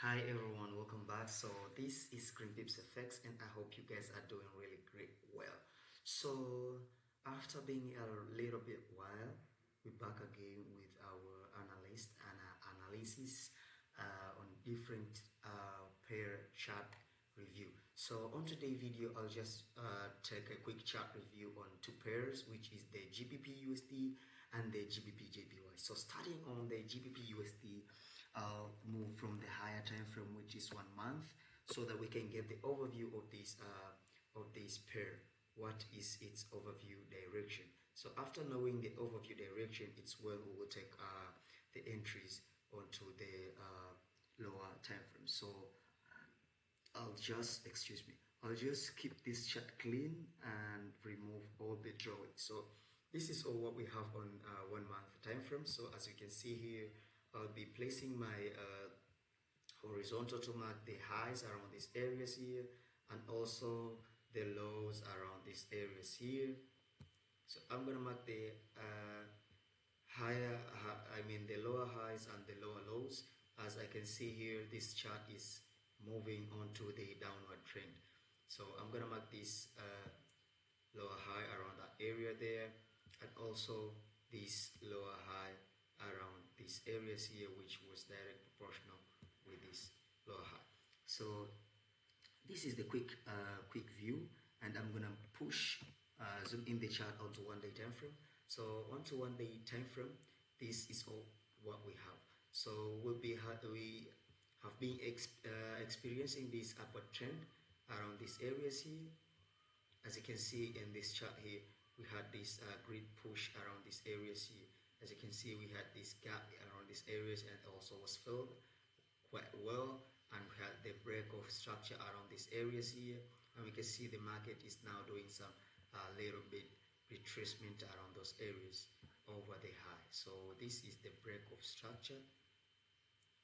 Hi everyone, welcome back. So this is Gbpjpy and I hope you guys are doing really great well. So after being a little bit while, we're back again with our analyst and analysis on different pair chart review. So on today's video, I'll just take a quick chart review on two pairs, which is the Gbpusd and the Gbpjpy. So starting on the Gbpusd, I'll move from the higher time frame, which is 1 month, so that we can get the overview of this pair. What is its overview direction? So after knowing the overview direction, it's when we will take the entries onto the lower time frame. So I'll just keep this chart clean and remove all the drawings. So this is all what we have on 1 month time frame. So as you can see here, I'll be placing my horizontal to mark the highs around these areas here, and also the lows around these areas here. So I'm gonna mark the the lower highs and the lower lows. As I can see here, this chart is moving onto the downward trend. So I'm gonna mark this lower high around that area there, and also this lower high around these areas here, which was direct proportional with this lower high. So this is the quick view, and I'm gonna push zoom in the chart onto 1 day time frame. So onto 1 day time frame, this is all what we have. So we have been experiencing this upward trend around these areas here. As you can see in this chart here, we had this great push around these areas here. As you can see, we had this gap around these areas and also was filled quite well, and we had the break of structure around these areas here, and we can see the market is now doing some little bit retracement around those areas over the high. So this is the break of structure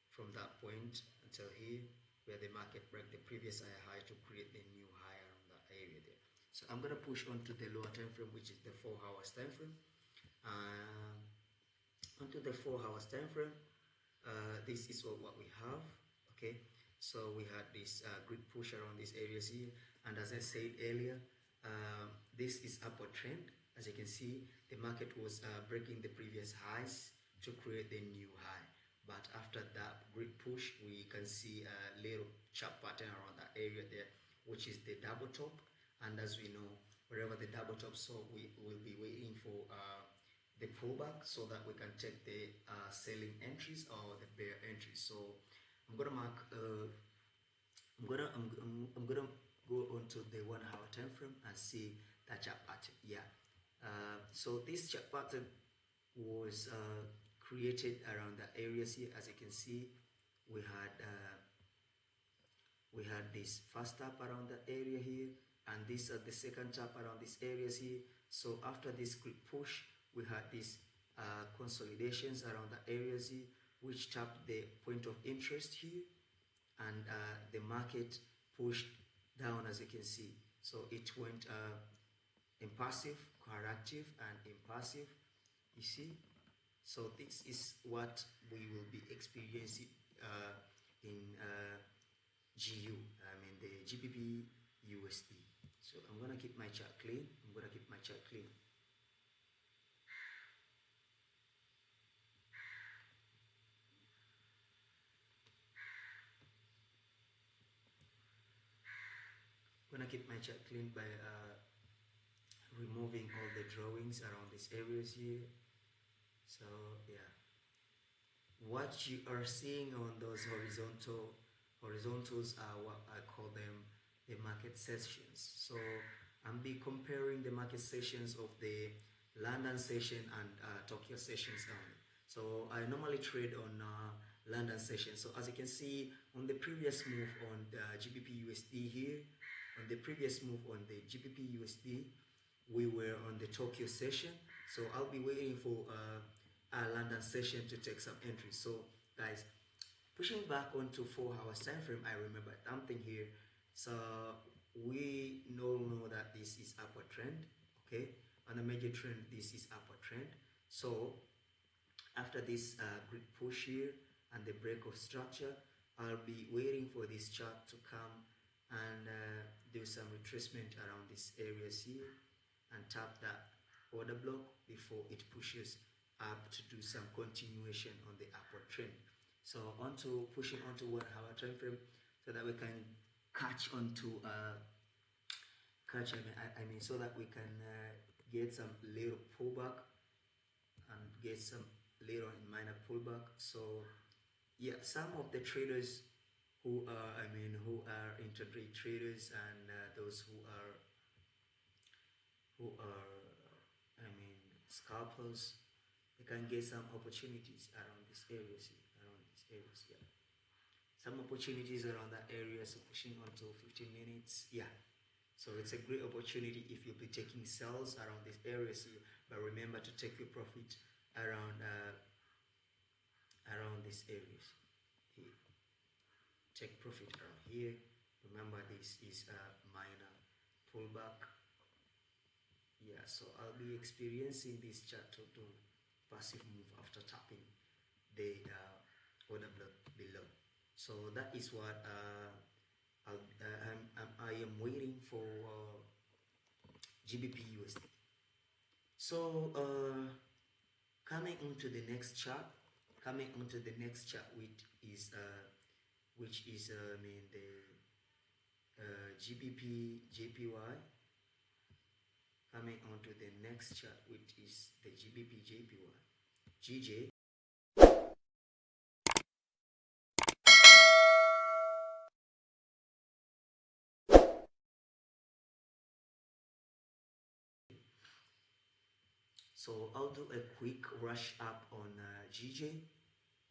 from that point until here, where the market broke the previous high to create the new high around that area there. So I'm gonna push onto the lower time frame, which is the 4 hours time frame. Onto the 4 hours time frame, this is what we have. Okay, so we had this great push around these areas here, and as I said earlier, this is upward trend. As you can see, the market was breaking the previous highs to create the new high, but after that great push, we can see a little sharp pattern around that area there, which is the double top. And as we know, wherever the double top, so we will be waiting for the pullback so that we can take the selling entries or the bear entries. So I'm gonna mark I'm gonna go onto the 1 hour time frame and see that chart pattern. Yeah, so this chart pattern was created around the areas here. As you can see, we had this first tap around the area here, and this is the second tap around these areas here. So after this quick push, we had these consolidations around the areas here, which tapped the point of interest here, and the market pushed down, as you can see. So it went impassive, corrective, and impassive, you see. So this is what we will be experiencing in GU, the Gbpusd. So I'm gonna keep my chart clean. By removing all the drawings around these areas here. So yeah, what you are seeing on those horizontals are what I call them the market sessions. So I'm be comparing the market sessions of the London session and Tokyo sessions only. So I normally trade on London session. So as you can see on the previous move on the Gbpusd here, on the previous move on the Gbpusd, we were on the Tokyo session. So I'll be waiting for a London session to take some entries. So guys, pushing back onto 4 hours time frame, I remember something here. So we know that this is upward trend. Okay, on the major trend, this is upward trend. So after this great push here and the break of structure, I'll be waiting for this chart to come and do some retracement around these areas here and tap that order block before it pushes up to do some continuation on the upward trend. So pushing onto 1 hour time frame so that we can catch onto so that we can get some little pullback and get some little and minor pullback. So yeah, some of the traders who are intraday traders and those who are scalpers, they can get some opportunities around these areas here, yeah. Some opportunities around that area, so pushing onto 15 minutes, yeah. So it's a great opportunity if you'll be taking sales around these areas here, but remember to take your profit around these areas here. Take profit around here. Remember, this is a minor pullback. Yeah, so I'll be experiencing this chart to do passive move after tapping the order block below. So that is what I am waiting for Gbpusd. So coming onto the next chart, which is the Gbpjpy. Coming on to the next chart, which is the Gbpjpy, GJ. So I'll do a quick rush up on GJ.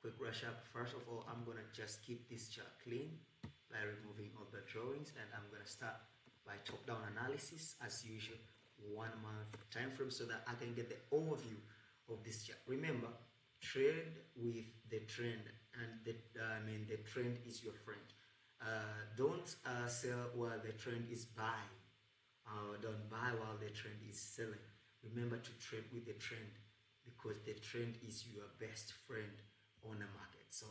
Quick rush up. First of all, I'm gonna just keep this chart clean by removing all the drawings, and I'm gonna start by top-down analysis as usual. 1 month time frame so that I can get the overview of this chart. Remember, trade with the trend, and the trend is your friend. Don't sell while the trend is buying. Don't buy while the trend is selling. Remember to trade with the trend, because the trend is your best friend on the market. So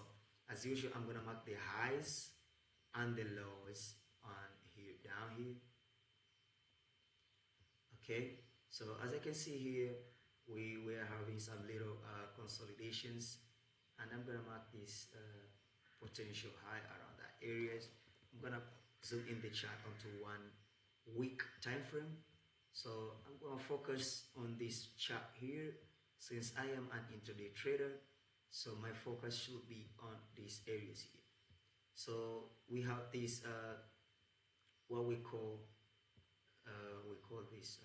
as usual, I'm gonna mark the highs and the lows on here, down here. Okay, so as I can see here, we were having some little consolidations, and I'm gonna mark this potential high around that areas. I'm gonna zoom in the chart onto 1 week time frame. So I'm gonna focus on this chart here, since I am an intraday trader. So my focus should be on these areas here. So we have this what we call this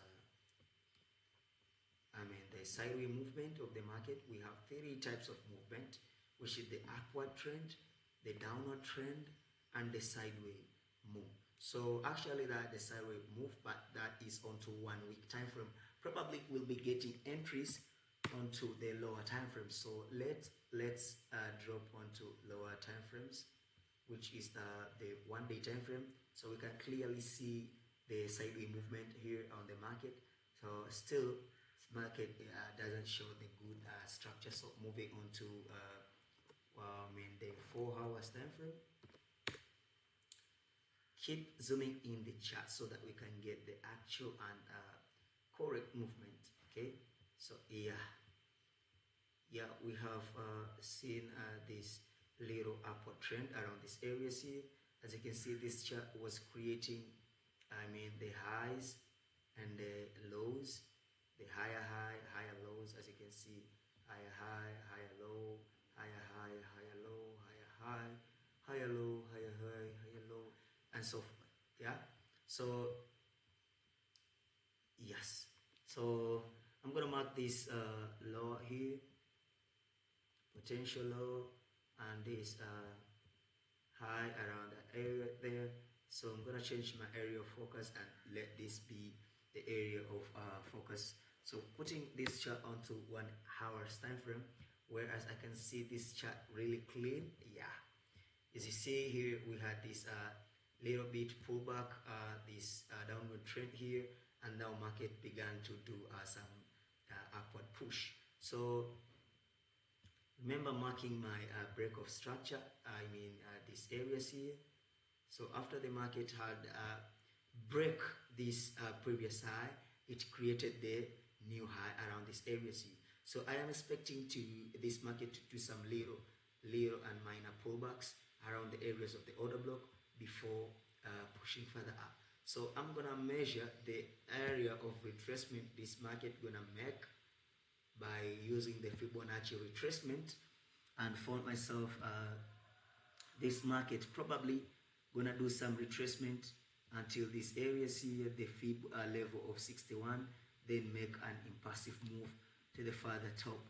the sideways movement of the market. We have 3 types of movement, which is the upward trend, the downward trend, and the sideways move. So actually that the sideways move, but that is onto 1 week time frame. Probably we'll be getting entries onto the lower time frame. So let's drop onto lower time frames, which is the 1 day time frame, so we can clearly see the sideways movement here on the market. So still market doesn't show the good structure. So moving on to the 4 hours time frame. Keep zooming in the chart so that we can get the actual and correct movement. Okay, so we have seen this little upward trend around these areas here. As you can see, this chart was creating the highs and the lows, the higher high, higher lows. As you can see, higher high, higher low, higher high, higher low, higher high, higher low, higher high, higher low, and so forth. Yeah, so yes, so I'm gonna mark this low here, potential low, and this high around the area there. So I'm gonna change my area of focus and let this be the area of focus. So putting this chart onto 1 hour's time frame, whereas I can see this chart really clean. Yeah, as you see here, we had this little bit pullback, this downward trend here, and now market began to do some upward push. So remember marking my break of structure, these areas here. So after the market had break this previous high, it created the new high around this areas here. So I am expecting this market to do some little and minor pullbacks around the areas of the order block before pushing further up. So I'm gonna measure the area of retracement this market gonna make by using the Fibonacci retracement, and for myself this market probably gonna do some retracement until this area here, the Fib level of 61, then make an impulsive move to the further top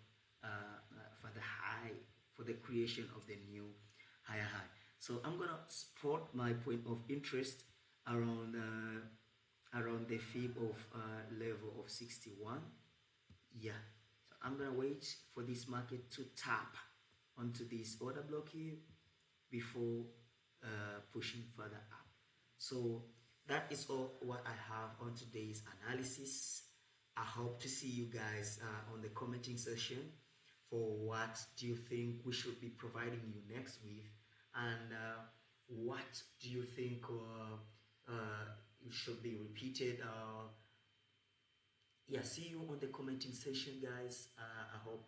for the high, for the creation of the new higher high. So I'm gonna spot my point of interest around the Fib of level of 61. Yeah, so I'm gonna wait for this market to tap onto this order block here before pushing further up. So that is all what I have on today's analysis. I hope to see you guys on the commenting section for what do you think we should be providing you next week, and what do you think it should be repeated. Yeah, see you on the commenting section, guys. I hope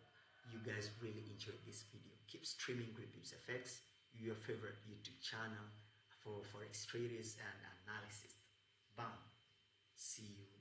you guys really enjoyed this video. Keep streaming Gbpjpy, your favorite YouTube channel for forex traders and analysis. Bam. See you.